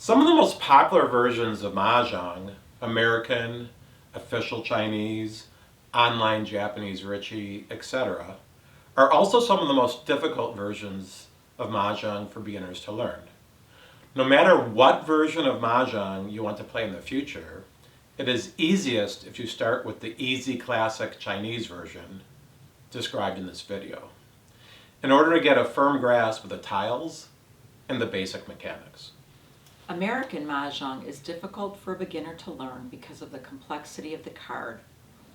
Some of the most popular versions of Mahjong, American, official Chinese, online Japanese Richie, etc., are also some of the most difficult versions of Mahjong for beginners to learn. No matter what version of Mahjong you want to play in the future, it is easiest if you start with the easy classic Chinese version described in this video, in order to get a firm grasp of the tiles and the basic mechanics. American Mahjong is difficult for a beginner to learn because of the complexity of the card.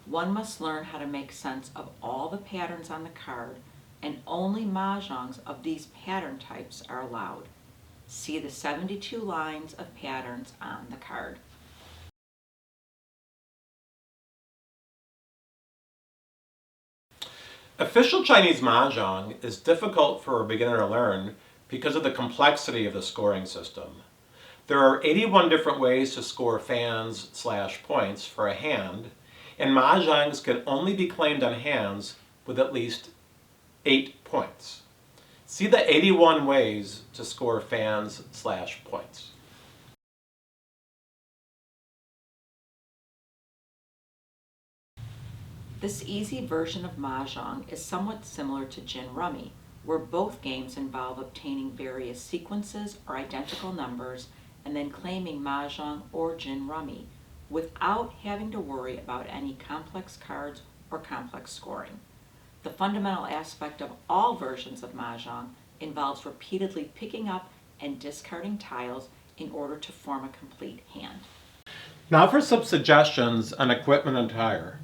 One must learn how to make sense of all the patterns on the card, and only Mahjongs of these pattern types are allowed. See the 72 lines of patterns on the card. Official Chinese Mahjong is difficult for a beginner to learn because of the complexity of the scoring system. There are 81 different ways to score fans/points for a hand, and Mahjongs can only be claimed on hands with at least 8 points. See the 81 ways to score fans/points. This easy version of Mahjong is somewhat similar to Gin Rummy, where both games involve obtaining various sequences or identical numbers and then claiming Mahjong or Gin Rummy without having to worry about any complex cards or complex scoring. The fundamental aspect of all versions of Mahjong involves repeatedly picking up and discarding tiles in order to form a complete hand. Now for some suggestions on equipment and attire.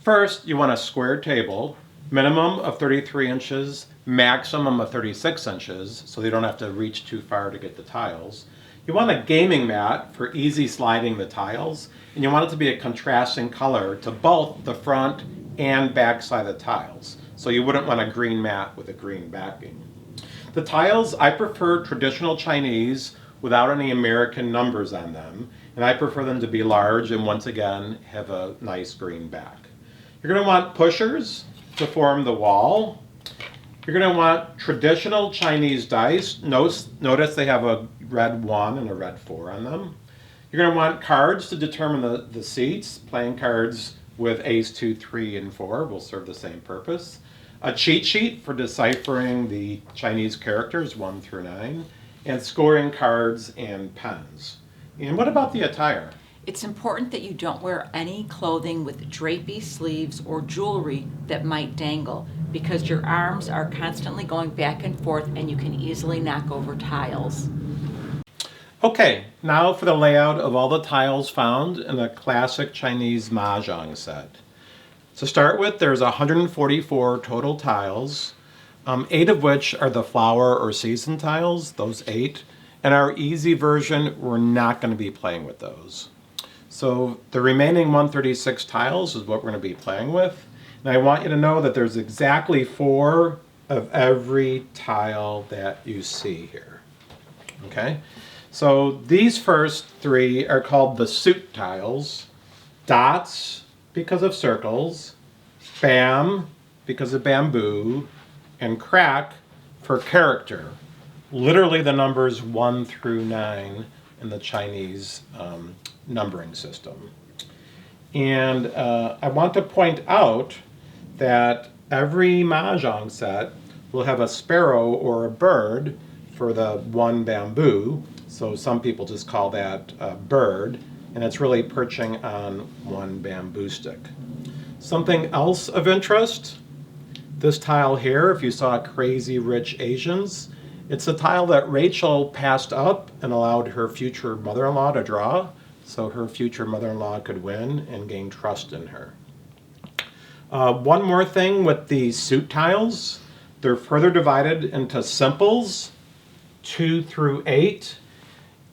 First, you want a square table, minimum of 33 inches, maximum of 36 inches, so you don't have to reach too far to get the tiles. You want a gaming mat for easy sliding the tiles, and you want it to be a contrasting color to both the front and back side of the tiles. So you wouldn't want a green mat with a green backing. The tiles, I prefer traditional Chinese without any American numbers on them, and I prefer them to be large and once again have a nice green back. You're going to want pushers to form the wall. You're going to want traditional Chinese dice. Notice they have a red 1 and a red 4 on them. You're going to want cards to determine the seats. Playing cards with ace, 2, 3, and 4 will serve the same purpose. A cheat sheet for deciphering the Chinese characters 1 through 9. And scoring cards and pens. And what about the attire? It's important that you don't wear any clothing with drapey sleeves or jewelry that might dangle, because your arms are constantly going back and forth and you can easily knock over tiles. Okay, now for the layout of all the tiles found in the classic Chinese Mahjong set. To start with, there's 144 total tiles, 8 of which are the flower or season tiles, those 8. In our easy version, we're not going to be playing with those. So the remaining 136 tiles is what we're going to be playing with. And I want you to know that there's exactly 4 of every tile that you see here. Okay? So these first 3 are called the suit tiles. Dots because of circles, bam because of bamboo, and crack for character. Literally the numbers 1 through 9 in the Chinese numbering system. And I want to point out that every Mahjong set will have a sparrow or a bird for the 1 bamboo. So some people just call that a bird, and it's really perching on 1 bamboo stick. Something else of interest, this tile here, if you saw Crazy Rich Asians, it's a tile that Rachel passed up and allowed her future mother-in-law to draw, so her future mother-in-law could win and gain trust in her. One more thing with the suit tiles, they're further divided into simples, 2 through 8,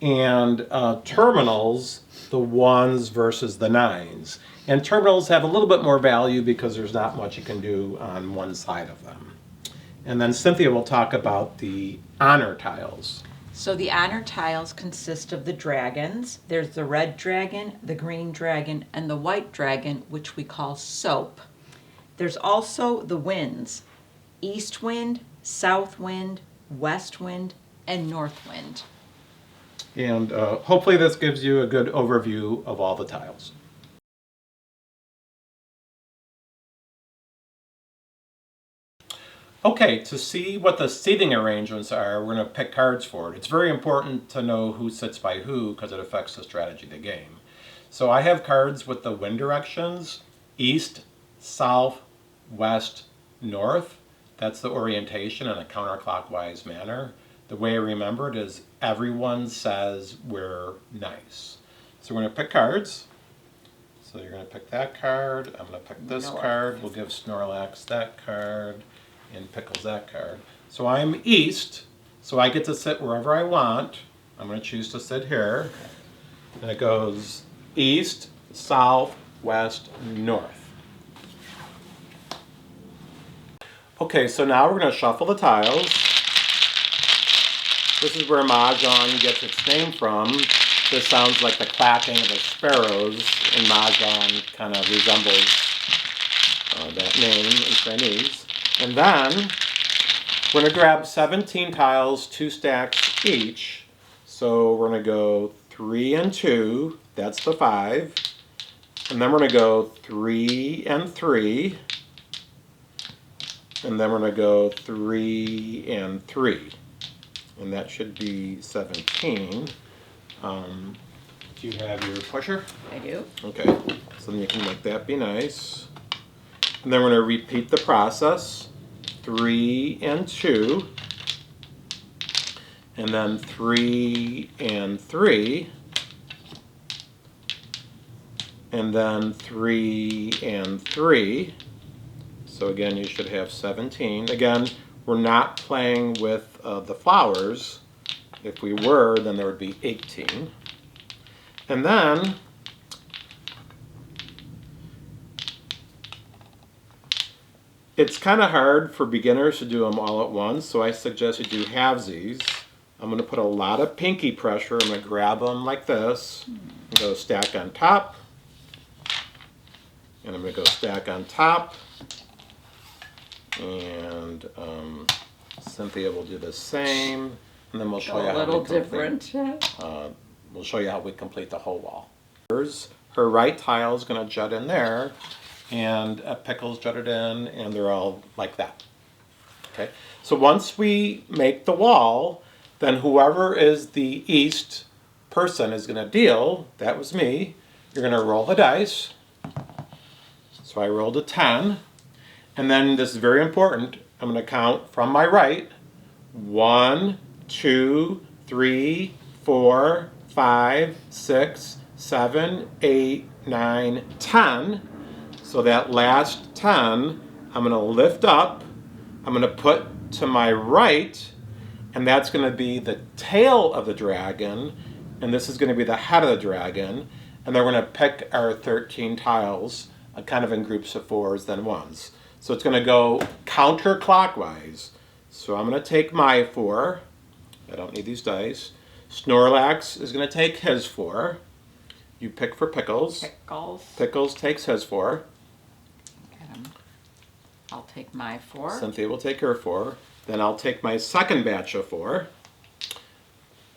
and terminals, the 1s versus the 9s. And terminals have a little bit more value because there's not much you can do on one side of them. And then Cynthia will talk about the honor tiles. So the honor tiles consist of the dragons. There's the red dragon, the green dragon, and the white dragon, which we call soap. There's also the winds, east wind, south wind, west wind, and north wind. And hopefully this gives you a good overview of all the tiles. Okay, to see what the seating arrangements are, we're going to pick cards for it. It's very important to know who sits by who because it affects the strategy of the game. So I have cards with the wind directions: east, south, west, north. That's the orientation in a counterclockwise manner. The way I remember it is everyone says we're nice. So we're going to pick cards. So you're going to pick that card. I'm going to pick this card. We'll give Snorlax that card and Pickles that card. So I'm east, so I get to sit wherever I want. I'm going to choose to sit here. And it goes east, south, west, north. Okay, so now we're going to shuffle the tiles. This is where Mahjong gets its name from. This sounds like the clapping of the sparrows, and Mahjong kind of resembles that name in Chinese. And then we're going to grab 17 tiles, 2 stacks each. So we're going to go 3 and 2, that's the 5. And then we're going to go 3 and 3. And then we're going to go 3 and 3. And that should be 17. Do you have your pusher? I do. Okay, so then you can make that be nice. And then we're going to repeat the process. 3 and 2. And then 3 and 3. And then 3 and 3. So again, you should have 17. Again, we're not playing with the flowers. If we were, then there would be 18. And then it's kind of hard for beginners to do them all at once, so I suggest you do halvesies. I'm going to put a lot of pinky pressure. I'm going to grab them like this and go stack on top. And I'm going to go stack on top. And Cynthia will do the same. And then we'll show you how A little we complete, different. we'll show you how we complete the whole wall. Her right tile is going to jut in there, and Pickles jutted in, and they're all like that. Okay. So once we make the wall, then whoever is the east person is going to deal. That was me. You're going to roll the dice. So I rolled a 10. And then this is very important. I'm going to count from my right. 1, 2, 3, 4, 5, 6, 7, 8, 9, 10. So that last 10, I'm going to lift up. I'm going to put to my right, and that's going to be the tail of the dragon, and this is going to be the head of the dragon. And then we're going to pick our 13 tiles, kind of in groups of 4s, then 1s. So it's going to go counterclockwise. So I'm going to take my 4. I don't need these dice. Snorlax is going to take his 4. You pick for Pickles. Pickles. Pickles takes his 4. Get 'em. I'll take my 4. Cynthia will take her 4. Then I'll take my second batch of 4.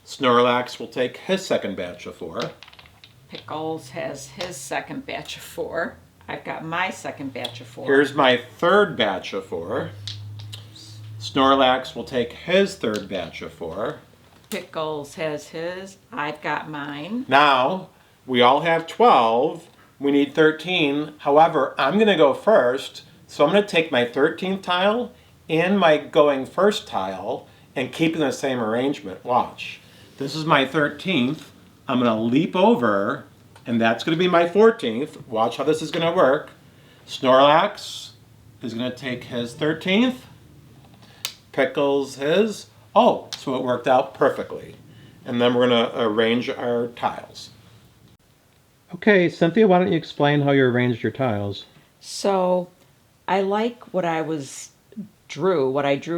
Snorlax will take his second batch of 4. Pickles has his second batch of 4. I've got my second batch of 4. Here's my third batch of 4. Snorlax will take his third batch of 4. Pickles has his. I've got mine. Now, we all have 12. We need 13. However, I'm going to go first. So I'm going to take my 13th tile and my going first tile and keep in the same arrangement. Watch. This is my 13th. I'm going to leap over, and that's going to be my 14th. Watch how this is going to work. Snorlax is going to take his 13th. Pickles his. Oh, so it worked out perfectly. And then we're going to arrange our tiles. Okay, Cynthia, why don't you explain how you arranged your tiles? So I like what I drew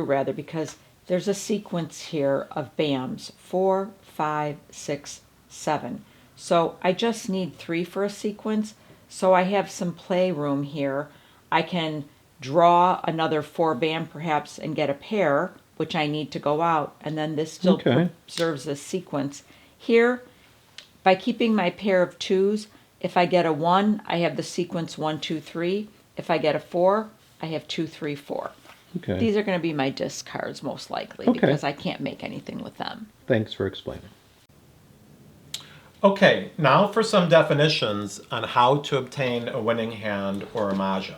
rather, because there's a sequence here of BAMs, 4, 5, 6, 7. So I just need 3 for a sequence. So I have some playroom here. I can draw another 4 BAM perhaps and get a pair, which I need to go out, and then this still preserves a sequence. Here, by keeping my pair of 2s, if I get a 1, I have the sequence 1, 2, 3. If I get a 4, I have 2, 3, 4. Okay. These are going to be my discards most likely Okay. because I can't make anything with them. Thanks for explaining. Okay, now for some definitions on how to obtain a winning hand or a mahjong.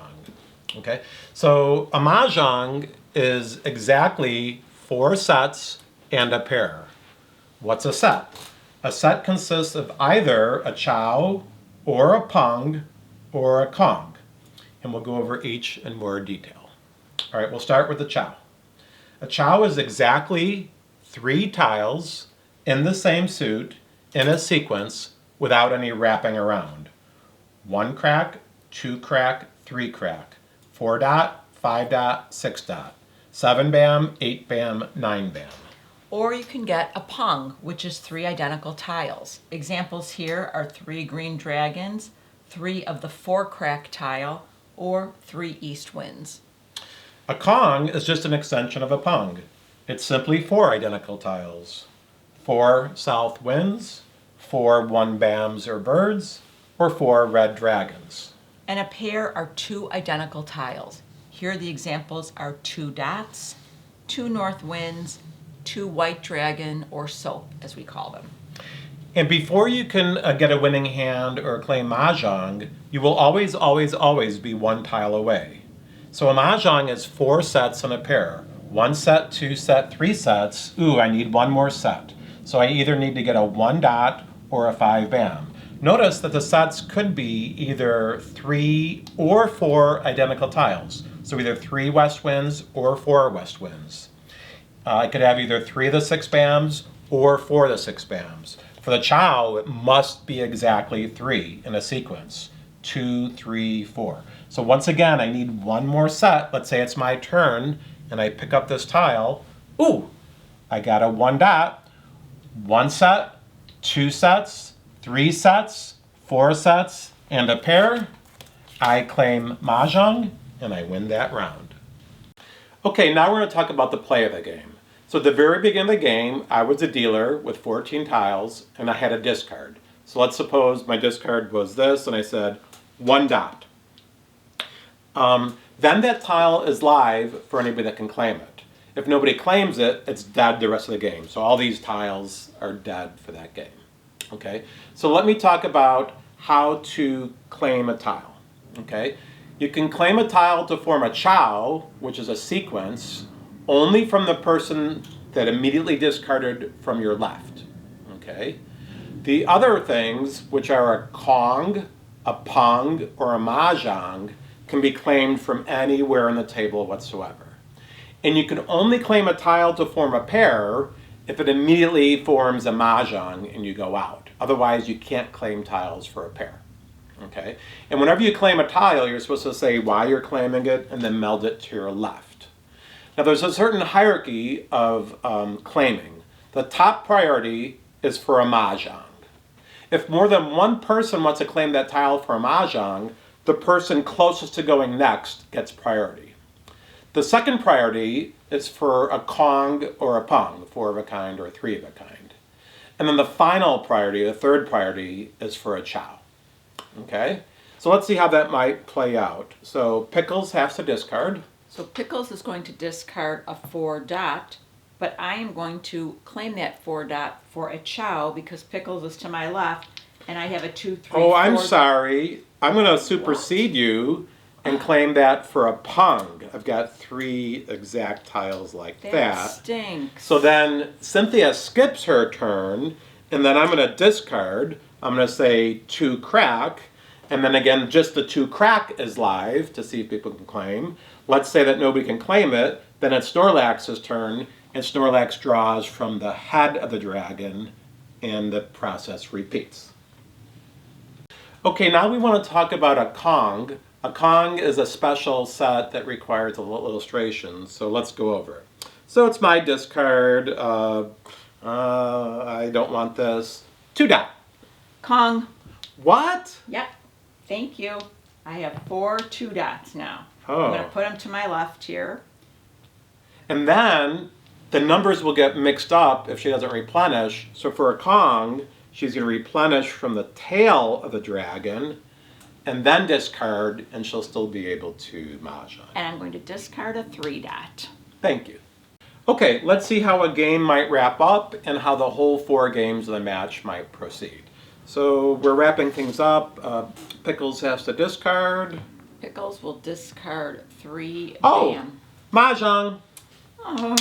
Okay, so a mahjong is exactly 4 sets and a pair. What's a set? A set consists of either a chow or a pung or a kong. And we'll go over each in more detail. All right, we'll start with the chow. A chow is exactly 3 tiles in the same suit in a sequence without any wrapping around. 1 crack, 2 crack, 3 crack, 4 dot, 5 dot, 6 dot, 7 bam, 8 bam, 9 bam. Or you can get a pung, which is 3 identical tiles. Examples here are 3 green dragons, 3 of the 4 crack tile, or 3 east winds. A kong is just an extension of a pung. It's simply 4 identical tiles. 4 south winds, 4 1 bams or birds, or 4 red dragons. And a pair are 2 identical tiles. Here the examples are 2 dots, 2 north winds, 2 white dragon, or soap as we call them. And before you can get a winning hand or claim mahjong, you will always, always, always be 1 tile away. So a mahjong is 4 sets in a pair. 1 set, 2 set, 3 sets. Ooh, I need 1 more set. So I either need to get a 1 dot or a 5 bam. Notice that the sets could be either 3 or 4 identical tiles. So either 3 west winds or 4 west winds. I could have either 3 of the 6 bams or 4 of the 6 bams. For the chow, it must be exactly 3 in a sequence. 2, 3, 4. So once again, I need 1 more set. Let's say it's my turn, and I pick up this tile. Ooh, I got a 1 dot. 1 set, 2 sets, 3 sets, 4 sets, and a pair. I claim mahjong, and I win that round. Okay, now we're going to talk about the play of the game. So at the very beginning of the game, I was a dealer with 14 tiles, and I had a discard. So let's suppose my discard was this, and I said 1 dot. Then that tile is live for anybody that can claim it. If nobody claims it, it's dead the rest of the game. So all these tiles are dead for that game. Okay, so let me talk about how to claim a tile. Okay, you can claim a tile to form a chow, which is a sequence, only from the person that immediately discarded from your left. Okay, the other things, which are a kong, a pung, or a mahjong, can be claimed from anywhere on the table whatsoever. And you can only claim a tile to form a pair if it immediately forms a mahjong and you go out. Otherwise, you can't claim tiles for a pair. Okay? And whenever you claim a tile, you're supposed to say why you're claiming it and then meld it to your left. Now, there's a certain hierarchy of claiming. The top priority is for a mahjong. If more than 1 person wants to claim that tile for a mahjong, the person closest to going next gets priority. The second priority is for a kong or a pung, 4 of a kind or 3 of a kind. And then the final priority, the third priority, is for a chow. Okay? So let's see how that might play out. So Pickles has to discard. So Pickles is going to discard a 4 dot, but I am going to claim that 4 dot for a chow because Pickles is to my left and I have a 2, 3, Oh, 4. I'm sorry. I'm going to supersede you and claim that for a pung. I've got 3 exact tiles like that. That stinks. So then Cynthia skips her turn, and then I'm going to discard. I'm going to say 2 crack, and then again, just the 2 crack is live to see if people can claim. Let's say that nobody can claim it, then it's Snorlax's turn, and Snorlax draws from the head of the dragon, and the process repeats. Okay, now we want to talk about a kong. A kong is a special set that requires a little illustration, so let's go over it. So it's my discard. I don't want this. 2 dot. Kong. What? Yep. Thank you. I have 4 2 dots now. Oh. I'm going to put them to my left here. And then the numbers will get mixed up if she doesn't replenish. So for a Kong, she's going to replenish from the tail of the dragon and then discard, and she'll still be able to Mahjong. And I'm going to discard a 3-dot. Thank you. Okay, let's see how a game might wrap up and how the whole 4 games of the match might proceed. So we're wrapping things up. Pickles has to discard. Pickles will discard 3 Oh, bam. Mahjong. Oh.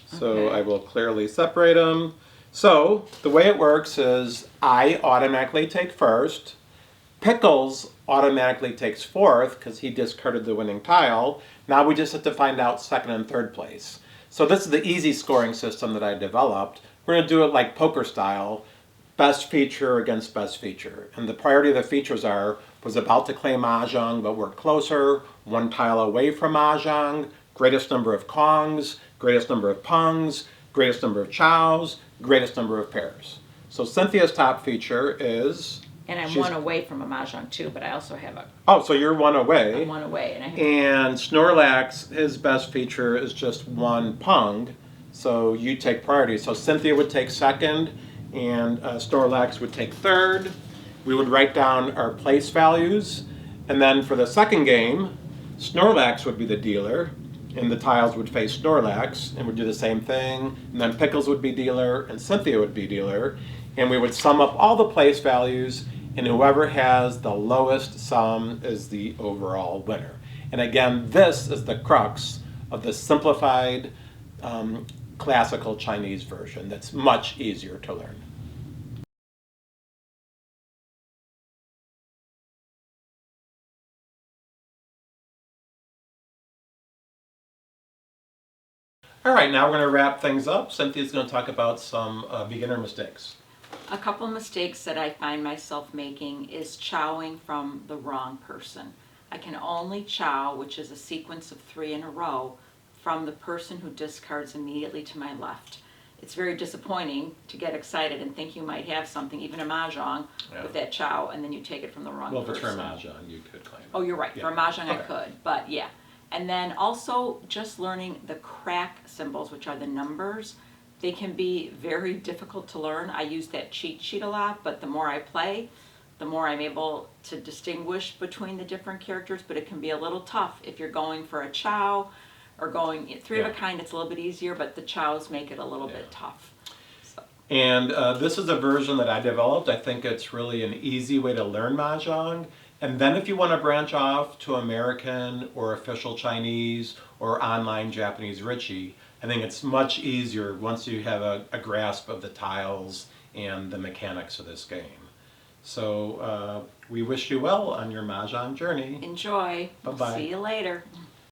So Okay. I will clearly separate them. So the way it works is I automatically take first. Pickles automatically takes fourth because he discarded the winning tile. Now we just have to find out second and third place. So this is the easy scoring system that I developed. We're going to do it like poker style, best feature against best feature. And the priority of the features was about to claim Mahjong, but we're closer, 1 tile away from Mahjong, greatest number of Kongs, greatest number of Pungs, greatest number of Chows, greatest number of pairs. So Cynthia's top feature is... And I'm 1 away from a Mahjong too, but I also have Oh, so you're 1 away. I'm 1 away. And I have And Snorlax, his best feature is just 1 Pung. So you take priority. So Cynthia would take second, and Snorlax would take third. We would write down our place values. And then for the second game, Snorlax would be the dealer, and the tiles would face Snorlax, and would do the same thing. And then Pickles would be dealer, and Cynthia would be dealer. And we would sum up all the place values, and whoever has the lowest sum is the overall winner. And again, this is the crux of the simplified classical Chinese version that's much easier to learn. All right, now we're going to wrap things up. Cynthia's going to talk about some beginner mistakes. a couple mistakes that I find myself making is chowing from the wrong person. I can only chow, which is a sequence of 3 in a row, from the person who discards immediately to my left. It's very disappointing to get excited and think you might have something, even a Mahjong, with that chow, and then you take it from the wrong person. Well, if it's for Mahjong, you could claim it. Oh, you're right. Yeah. For a Mahjong, I Okay. could, but yeah. And then also just learning the crack symbols, which are the numbers. They can be very difficult to learn. I use that cheat sheet a lot, but the more I play, the more I'm able to distinguish between the different characters, but it can be a little tough if you're going for a chow or going 3 of a Yeah. kind. It's a little bit easier, but the chows make it a little bit tough. So. And this is a version that I developed. I think it's really an easy way to learn Mahjong. And then if you want to branch off to American or official Chinese or online Japanese Richi, I think it's much easier once you have a grasp of the tiles and the mechanics of this game. So we wish you well on your Mahjong journey. Enjoy. Bye-bye. We'll see you later.